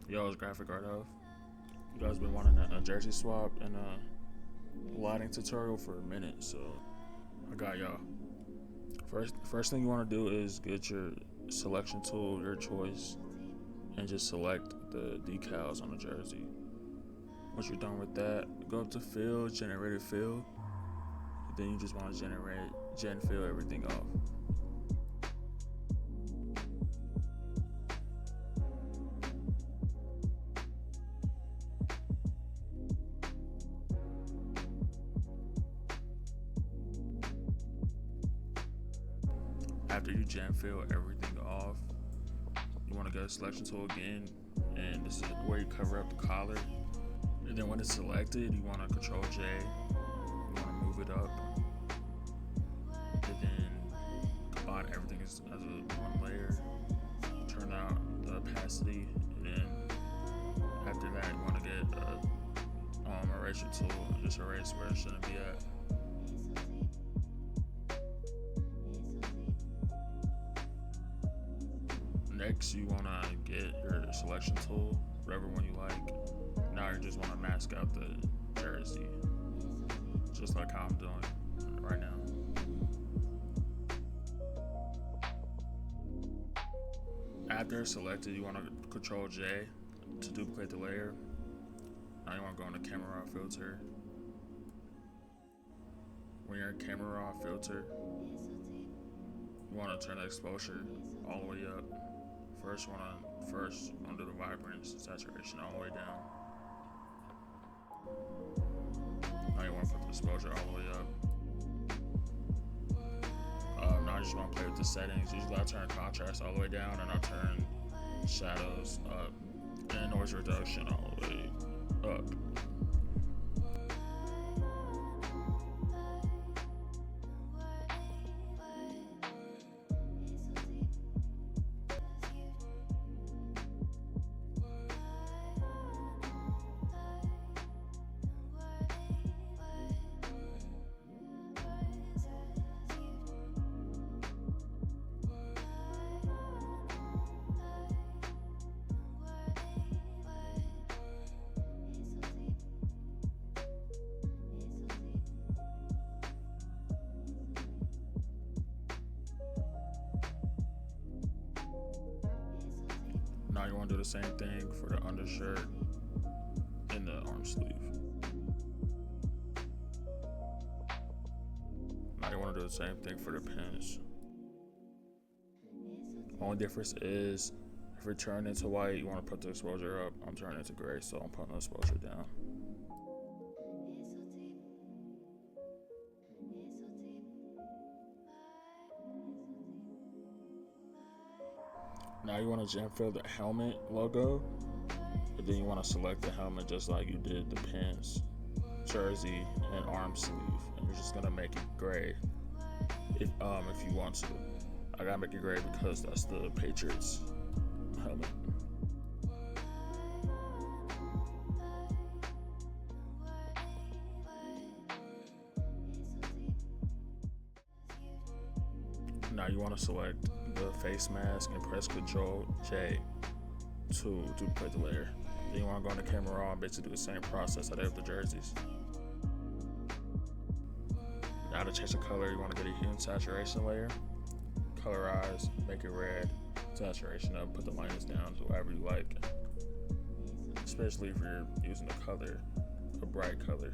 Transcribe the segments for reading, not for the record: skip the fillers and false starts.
Yo, it's GraphicArtOf. You guys been wanting a jersey swap and a lighting tutorial for a minute, so I got y'all. First thing you want to do is get your selection tool, your choice, and just select the decals on the jersey. Once you're done with that, go up to fill, generate a fill. Then you just want to gen fill everything off. After you gen fill everything off, you want to go to selection tool again, and this is where you cover up the collar. And then when it's selected, you want to Control J. You want to move it up, and then combine everything as a one layer. Turn out the opacity, and then after that, you want to get a eraser tool and just erase where it shouldn't be at. Next, you want to get your selection tool, whatever one you like. Now you just want to mask out the jersey, just like how I'm doing right now. After it's selected, you want to Control J to duplicate the layer. Now you want to go into Camera Raw filter. When you're in Camera Raw filter, you want to turn the exposure all the way up. First, you want to do the vibrance saturation all the way down. Now you want to put the exposure all the way up. Now you just want to play with the settings. Usually I turn contrast all the way down, and I turn shadows up, and noise reduction all the way up. Now you want to do the same thing for the undershirt and the arm sleeve. Now you want to do the same thing for the pins. Only difference is if you're turning into white, you want to put the exposure up. I'm turning it to gray, so I'm putting the exposure down. Now you want to gen fill the helmet logo, and then you want to select the helmet just like you did the pins, jersey, and arm sleeve, and you're just gonna make it gray if you want to. I gotta make it gray because that's the Patriots helmet. Now you want to select the face mask and press Control J to duplicate the layer. Then you want to go into Camera Raw and basically do the same process I did with the jerseys. Now to change the color, you want to get a hue and saturation layer, colorize, make it red, saturation up, put the lightness down to whatever you like, especially if you're using a bright color.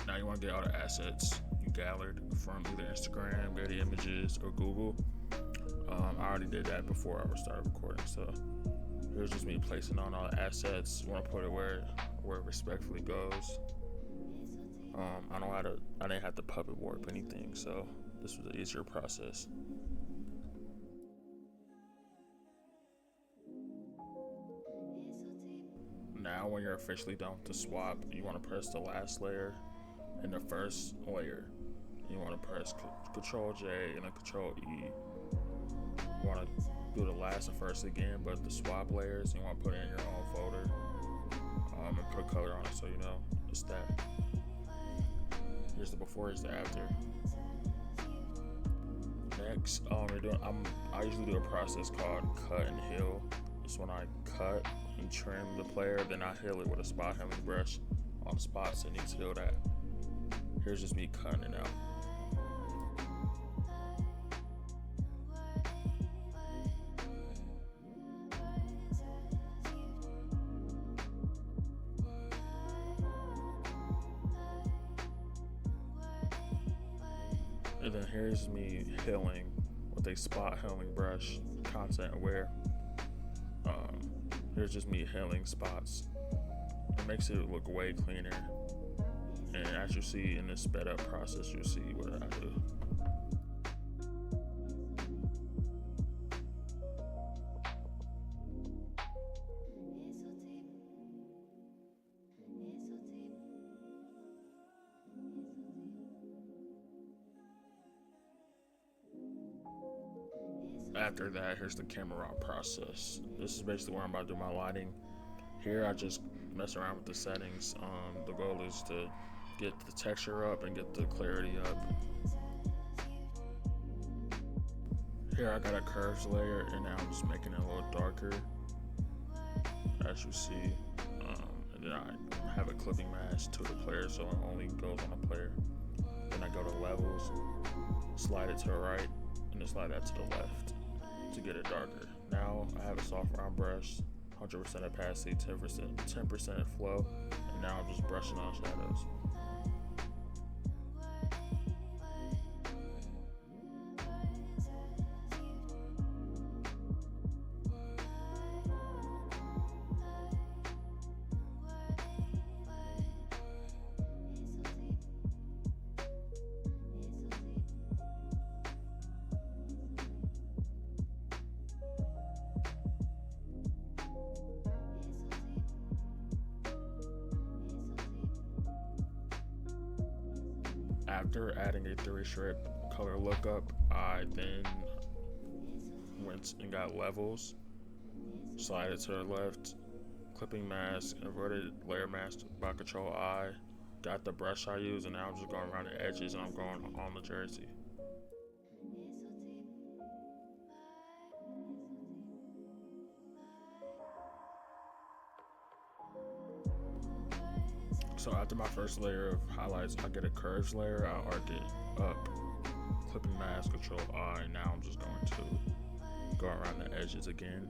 Now you want to get all the assets you gathered from either Instagram, Getty Images, or Google. I already did that before I started recording, so here's just me placing on all the assets. You want to put it where it respectfully goes. I didn't have to puppet warp anything, so this was an easier process. Now when you're officially done with the swap, you want to press the last layer and the first layer. You want to press Control J and then Control E. You want to do the last and first again, but the swap layers, you want to put it in your own folder and put a color on it so you know it's that. Here's the before, here's the after. Next, I usually do a process called cut and heal. It's when I cut and trim the player, then I heal it with a spot healing brush on the spots it needs healed at. Here's just me cutting it out. And then here's me healing with a spot healing brush, content aware. Here's just me healing spots. It makes it look way cleaner. And as you see in this sped up process, you'll see what I do. After that, here's the camera raw process. This is basically where I'm about to do my lighting. Here I just mess around with the settings. The goal is to get the texture up and get the clarity up. Here I got a curves layer, and now I'm just making it a little darker, as you see. And then I have a clipping mask to the player, so it only goes on the player. Then I go to levels, slide it to the right, and then slide that to the left to get it darker. Now I have a soft round brush, 100% opacity, 10% flow, and now I'm just brushing on shadows. After adding a 3 strip color lookup, I then went and got levels, slide it to the left, clipping mask, inverted layer mask by Control I, got the brush I use, and now I'm just going around the edges and I'm going on the jersey. So after my first layer of highlights, I get a curves layer, I arc it up, clipping mask, Control I, and now I'm just going to go around the edges again,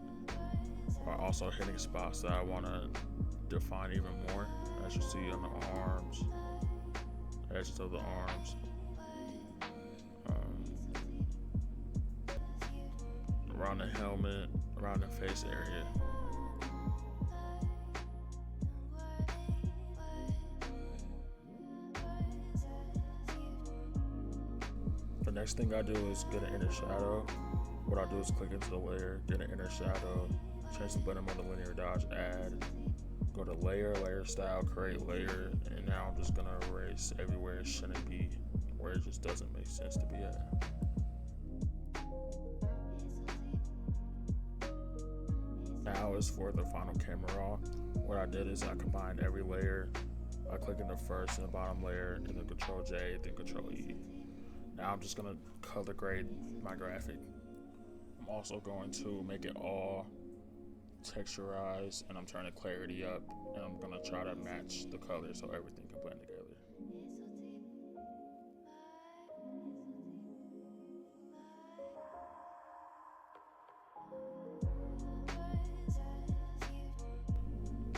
while also hitting spots that I want to define even more, as you see on the arms, edges of the arms, around the helmet, around the face area. The next thing I do is get an inner shadow. What I do is click into the layer, get an inner shadow, change the button on the linear dodge, add, go to layer, layer style, create layer, and now I'm just gonna erase everywhere it shouldn't be, where it just doesn't make sense to be at. Now is for the final camera raw. What I did is I combined every layer. I click in the first and the bottom layer, and then Control J, then Control E. Now I'm just gonna color grade my graphic. I'm also going to make it all texturized, and I'm turning clarity up, and I'm gonna try to match the color so everything can blend together.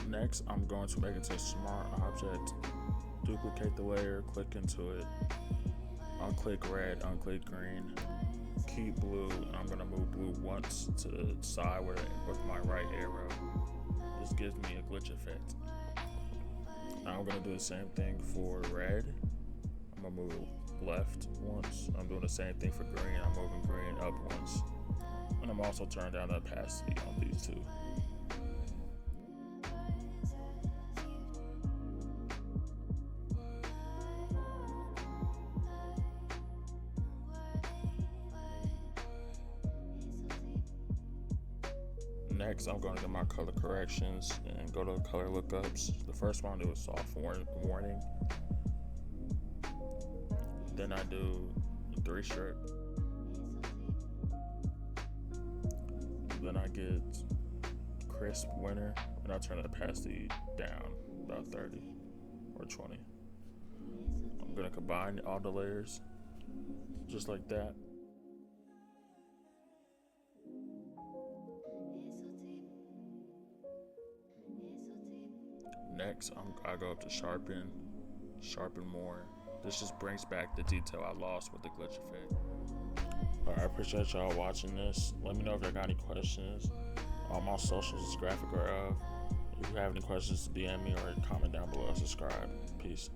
Next, I'm going to make it to a smart object, duplicate the layer, click into it, unclick red, unclick green, keep blue, and I'm gonna move blue once to the side with my right arrow. This gives me a glitch effect. Now I'm gonna do the same thing for red. I'm gonna move left once. I'm doing the same thing for green. I'm moving green up once. And I'm also turning down the opacity on these two. Next, I'm going to get my color corrections and go to color lookups. The first one I do is soft warning. Then I do 3 strip. Then I get crisp winter, and I'll turn the opacity down about 30 or 20. I'm gonna combine all the layers just like that. Next, I go up to sharpen more. This just brings back the detail I lost with the glitch effect. Alright, I appreciate y'all watching this. Let me know if y'all got any questions. On my socials is GraphicArtOf. If you have any questions, DM me or comment down below. Subscribe. Peace.